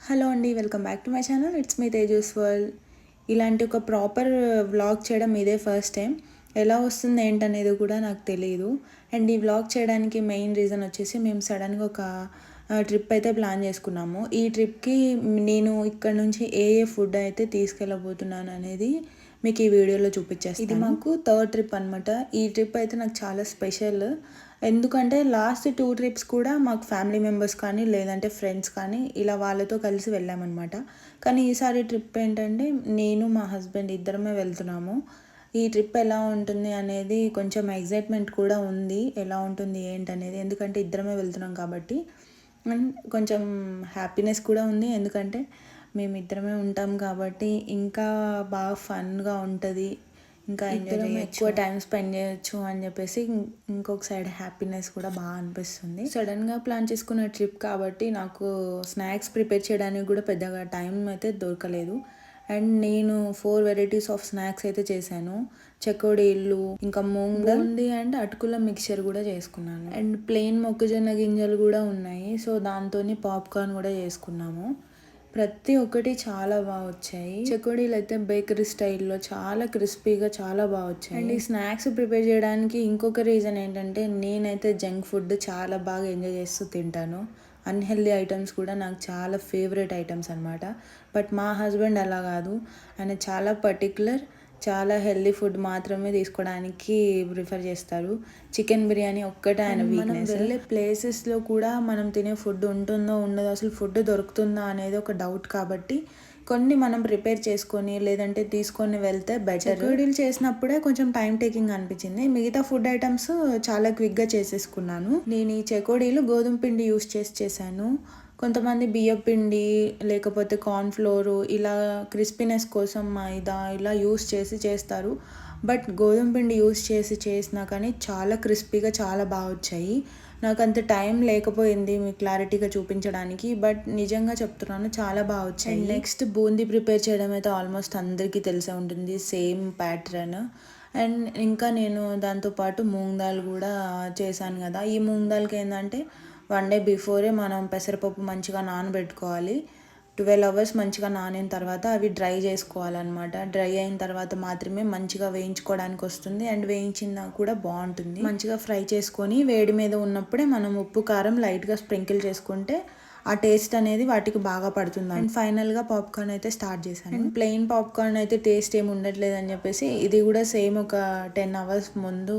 Hello అండి, welcome back to my channel. It's me Tejas world. ఇలాంటి ఒక ప్రాపర్ వ్లాగ్ చేయడం ఇదే ఫస్ట్ టైం. ఎలా వస్తుంది ఏంటనేది కూడా నాకు తెలియదు. అండ్ ఈ వ్లాగ్ చేయడానికి మెయిన్ రీజన్ వచ్చేసి మేము సడన్గా ఒక ట్రిప్ అయితే ప్లాన్ చేసుకున్నాము. ఈ ట్రిప్కి నేను ఇక్కడ నుంచి ఏ ఫుడ్ అయితే తీసుకెళ్ళబోతున్నాను అనేది మీకు ఈ వీడియోలో చూపించేస్తాను. ఇది మాకు థర్డ్ ట్రిప్ అనమాట. ఈ ట్రిప్ అయితే నాకు చాలా స్పెషల్. ఎందుకంటే లాస్ట్ 2 ట్రిప్స్ కూడా మాకు ఫ్యామిలీ మెంబర్స్ కానీ లేదంటే ఫ్రెండ్స్ కానీ ఇలా వాళ్ళతో కలిసి వెళ్ళామన్నమాట. కానీ ఈసారి ట్రిప్ ఏంటంటే నేను మా హస్బెండ్ ఇద్దరమే వెళ్తున్నాము. ఈ ట్రిప్ ఎలా ఉంటుంది అనేది కొంచెం ఎగ్జైట్మెంట్ కూడా ఉంది. ఎలా ఉంటుంది ఏంటనేది, ఎందుకంటే ఇద్దరమే వెళ్తున్నాం కాబట్టి. అండ్ కొంచెం హ్యాపీనెస్ కూడా ఉంది, ఎందుకంటే మేమిద్దరమే ఉంటాం కాబట్టి ఇంకా బాగా ఫన్గా ఉంటుంది, ఇంకా ఇద్దరం ఎక్కువ టైం స్పెండ్ చేయొచ్చు అని చెప్పేసి ఇంకొక సైడ్ హ్యాపీనెస్ కూడా బాగా అనిపిస్తుంది. సడన్గా ప్లాన్ చేసుకున్న ట్రిప్ కాబట్టి నాకు స్నాక్స్ ప్రిపేర్ చేయడానికి కూడా పెద్దగా టైం అయితే దొరకలేదు. అండ్ నేను 4 వెరైటీస్ ఆఫ్ స్నాక్స్ అయితే చేశాను. చెకోడీలు, ఇంకా బూందీ అండ్ అటుకుల మిక్చర్ కూడా చేసుకున్నాను. అండ్ ప్లెయిన్ మొక్కజొన్న గింజలు కూడా ఉన్నాయి, సో దాంతో పాప్కార్న్ కూడా చేసుకున్నాము. ప్రతి ఒక్కటి చాలా బాగా వచ్చాయి. చెకోడీలు అయితే బేకరీ స్టైల్లో చాలా క్రిస్పీగా చాలా బాగా వచ్చాయి. అండ్ ఈ స్నాక్స్ ప్రిపేర్ చేయడానికి ఇంకొక రీజన్ ఏంటంటే నేనైతే జంక్ ఫుడ్ చాలా బాగా ఎంజాయ్ చేస్తూ తింటాను. అన్హెల్దీ ఐటమ్స్ కూడా నాకు చాలా ఫేవరెట్ ఐటమ్స్ అనమాట. బట్ మా హస్బెండ్ అలా కాదు, ఆయన చాలా పర్టికులర్, చాలా హెల్దీ ఫుడ్ మాత్రమే తీసుకోవడానికి ప్రిఫర్ చేస్తారు. చికెన్ బిర్యానీ ఒక్కటే ఆయన వీక్నెస్. వెళ్ళే ప్లేసెస్లో కూడా మనం తినే ఫుడ్ ఉంటుందో ఉండదో, అసలు ఫుడ్ దొరుకుతుందా అనేది ఒక డౌట్. కాబట్టి కొన్ని మనం ప్రిపేర్ చేసుకొని లేదంటే తీసుకొని వెళ్తే బెటర్. చెకోడీలు చేసినప్పుడే కొంచెం టైం టేకింగ్ అనిపించింది. మిగతా ఫుడ్ ఐటమ్స్ చాలా క్విక్గా చేసేసుకున్నాను. నేను ఈ చెకోడీలు గోధుమ పిండి యూస్ చేశాను. కొంతమంది బియ్యం పిండి లేకపోతే కార్న్ఫ్లోరు ఇలా క్రిస్పీనెస్ కోసం మైదా ఇలా యూస్ చేసి చేస్తారు. బట్ గోధుమ పిండి యూస్ చేసి చేసినా కానీ చాలా క్రిస్పీగా చాలా బాగా వచ్చాయి. నాకు అంత టైం లేకపోయింది మీకు క్లారిటీగా చూపించడానికి, బట్ నిజంగా చెప్తున్నాను చాలా బాగా వచ్చాయి. నెక్స్ట్ బూందీ ప్రిపేర్ చేయడం అయితే ఆల్మోస్ట్ అందరికీ తెలిసే ఉంటుంది, సేమ్ ప్యాటర్న్. అండ్ ఇంకా నేను దాంతోపాటు మూంగ్ దాల్ కూడా చేశాను కదా. ఈ మూంగ్ దాల్కి ఏంటంటే 1 డే బిఫోరే మనం పెసరపప్పు మంచిగా నానబెట్టుకోవాలి. 12 అవర్స్ మంచిగా నానిన తర్వాత అవి డ్రై చేసుకోవాలన్నమాట. డ్రై అయిన తర్వాత మాత్రమే మంచిగా వేయించుకోవడానికి వస్తుంది. అండ్ వేయించిన కూడా బాగుంటుంది. మంచిగా ఫ్రై చేసుకొని వేడి మీద ఉన్నప్పుడే మనం ఉప్పు కారం లైట్గా స్ప్రింకిల్ చేసుకుంటే ఆ టేస్ట్ అనేది వాటికి బాగా పడుతుంది. అండ్ ఫైనల్గా పాప్కార్న్ అయితే స్టార్ట్ చేశాను. అండ్ ప్లెయిన్ పాప్కార్న్ అయితే టేస్ట్ ఏమి ఉండట్లేదు అని చెప్పేసి ఇది కూడా సేమ్ ఒక 10 అవర్స్ ముందు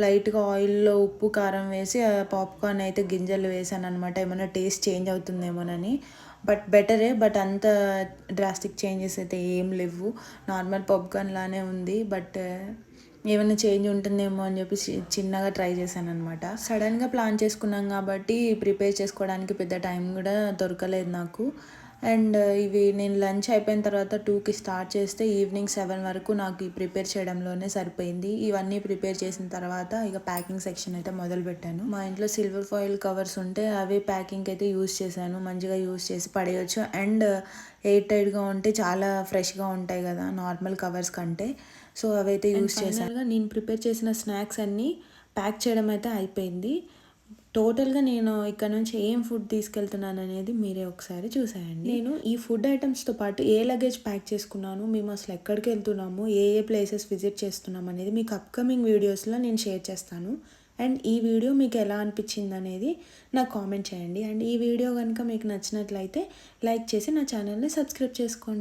లైట్గా ఆయిల్లో ఉప్పు కారం వేసి ఆ పాప్కార్న్ అయితే గింజలు వేసాను అనమాట. ఏమైనా టేస్ట్ చేంజ్ అవుతుందేమోనని. బట్ బెటరే, బట్ అంత డ్రాస్టిక్ చేంజెస్ అయితే ఏం లేవు. నార్మల్ పాప్కార్న్ లానే ఉంది. బట్ ఏమైనా చేంజ్ ఉంటుందేమో అని చెప్పి చిన్నగా ట్రై చేశాను అనమాట. సడన్గా ప్లాన్ చేసుకున్నాం కాబట్టి ప్రిపేర్ చేసుకోవడానికి పెద్ద టైం కూడా దొరకలేదు నాకు. అండ్ ఇవి నేను లంచ్ అయిపోయిన తర్వాత 2కి స్టార్ట్ చేస్తే ఈవినింగ్ 7 వరకు నాకు ఈ ప్రిపేర్ చేయడంలోనే సరిపోయింది. ఇవన్నీ ప్రిపేర్ చేసిన తర్వాత ఇక ప్యాకింగ్ సెక్షన్ అయితే మొదలుపెట్టాను. మా ఇంట్లో సిల్వర్ ఫాయిల్ కవర్స్ ఉంటే అవి ప్యాకింగ్ అయితే యూస్ చేశాను. మంచిగా యూస్ చేసి పడేయచ్చు. అండ్ ఎయిర్ టైట్గా ఉంటే చాలా ఫ్రెష్గా ఉంటాయి కదా నార్మల్ కవర్స్ కంటే. సో అవైతే యూస్ చేశాను. నేను ప్రిపేర్ చేసిన స్నాక్స్ అన్నీ ప్యాక్ చేయడం అయితే అయిపోయింది. టోటల్గా నేను ఇక్కడ నుంచి ఏం ఫుడ్ తీసుకెళ్తున్నాను అనేది మీరే ఒకసారి చూసేయండి. నేను ఈ ఫుడ్ ఐటమ్స్తో పాటు ఏ లగేజ్ ప్యాక్ చేసుకున్నాను, మేము అసలు ఎక్కడికి వెళ్తున్నాము, ఏ ప్లేసెస్ విజిట్ చేస్తున్నాం అనేది మీకు అప్కమింగ్ వీడియోస్లో నేను షేర్ చేస్తాను. అండ్ ఈ వీడియో మీకు ఎలా అనిపించింది అనేది నాకు కామెంట్ చేయండి. అండ్ ఈ వీడియో కనుక మీకు నచ్చినట్లయితే లైక్ చేసి నా ఛానల్ని సబ్స్క్రైబ్ చేసుకోండి.